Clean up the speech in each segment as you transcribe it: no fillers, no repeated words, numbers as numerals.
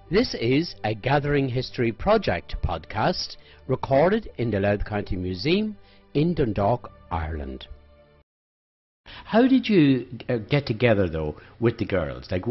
This is a Gathering History Project podcast recorded in the Louth County Museum in Dundalk, Ireland. How did you get together though with the girls? Like,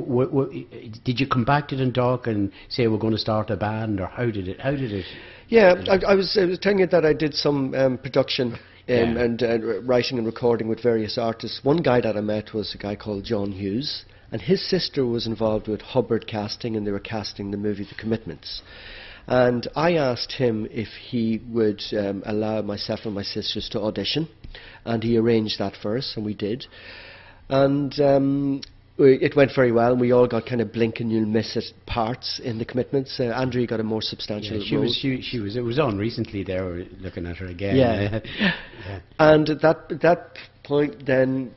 did you come back to Dundalk and say we're going to start a band, or how did it? Yeah, I was telling you that I did some production and writing and recording with various artists. One guy that I met was a guy called John Hughes, and his sister was involved with Hubbard Casting, and they were casting the movie The Commitments. And I asked him if he would allow myself and my sisters to audition, and he arranged that for us, and we did. And it went very well, and we all got kind of blink and you'll miss it parts in The Commitments. Andrea got a more substantial role. She was. It was on recently there. We're looking at her again. Yeah. And at that point then,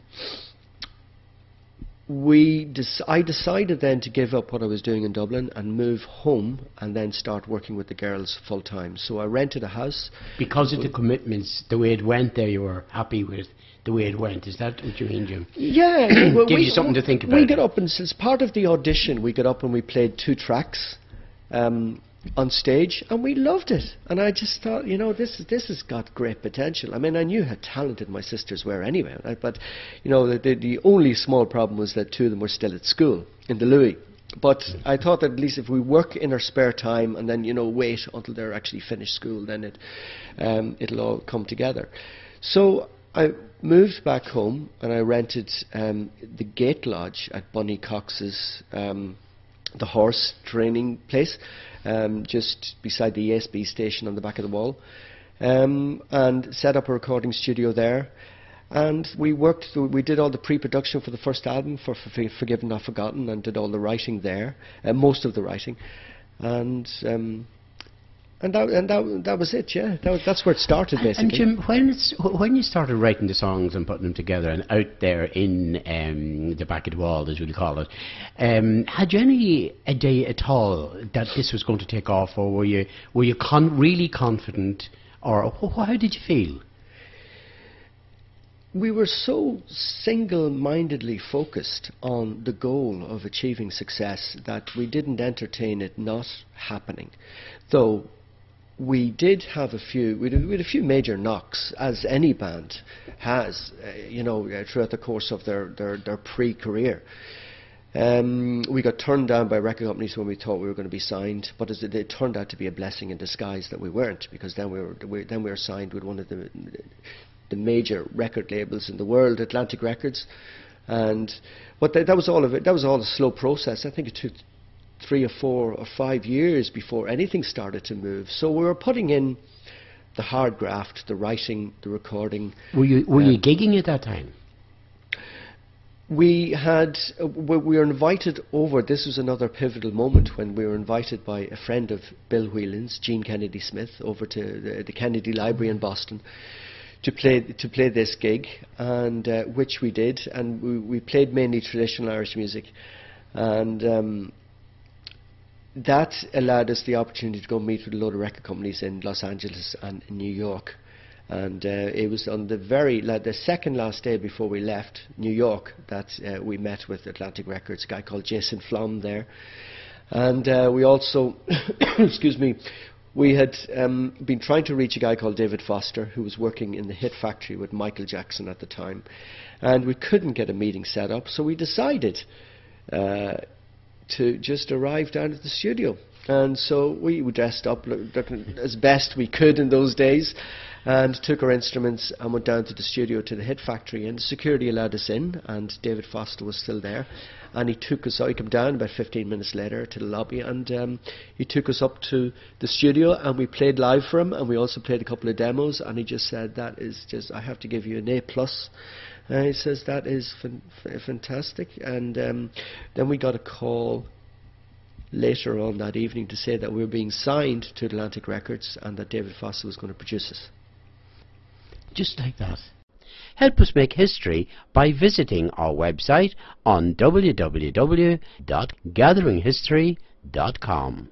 I decided then to give up what I was doing in Dublin and move home and then start working with the girls full time. So I rented a house. Because of the Commitments, the way it went there, you were happy with the way it went. Is that what you mean, Jim? Yeah. Well, Give you something to think about. We got up, and as part of the audition, we got up and we played 2 tracks on stage, and we loved it. And I just thought, this has got great potential. I mean, I knew how talented my sisters were anyway, right? But the only small problem was that 2 of them were still at school in the Louis. But I thought that at least if we work in our spare time and then wait until they're actually finished school, then it'll all come together. So I moved back home and I rented the Gate Lodge at Bunny Cox's, the horse training place, just beside the ESB station on the back of the wall, and set up a recording studio there. And we did all the pre-production for the first album, for Forgiven Not Forgotten, and did all the writing there, most of the writing, and that was it. Yeah, that's where it started basically. And Jim, when you started writing the songs and putting them together and out there in the back of the wall, as we'll call it, had you any idea at all that this was going to take off, or were you really confident, or how did you feel? We were so single-mindedly focused on the goal of achieving success that we didn't entertain it not happening. Though we did have a few major knocks, as any band has, throughout the course of their pre-career. We got turned down by record companies when we thought we were going to be signed, but it turned out to be a blessing in disguise that we weren't, because then we were signed with one of the major record labels in the world, Atlantic Records, but that was all of it. That was all a slow process. I think it took 3 or 4 or 5 years before anything started to move. So we were putting in the hard graft, the writing, the recording. Were you gigging at that time? We were invited over. This was another pivotal moment when we were invited by a friend of Bill Whelan's, Gene Kennedy Smith, over to the Kennedy Library in Boston to play this gig, and which we did, and we played mainly traditional Irish music, and that allowed us the opportunity to go meet with a load of record companies in Los Angeles and in New York. And it was on the second last day before we left New York that we met with Atlantic Records, a guy called Jason Flom there. And we also, excuse me, we had been trying to reach a guy called David Foster, who was working in the Hit Factory with Michael Jackson at the time. And we couldn't get a meeting set up, so we decided to just arrive down at the studio. And so we dressed up looking as best we could in those days, and took our instruments and went down to the studio, to the Hit Factory, and the security allowed us in, and David Foster was still there, and he took us out. He came down about 15 minutes later to the lobby, and he took us up to the studio, and we played live for him, and we also played a couple of demos, and he just said, "That is just, I have to give you an A+." And he says, "That is fantastic." And then we got a call later on that evening to say that we were being signed to Atlantic Records and that David Foster was going to produce us. Just like that. Help us make history by visiting our website on www.gatheringhistory.com.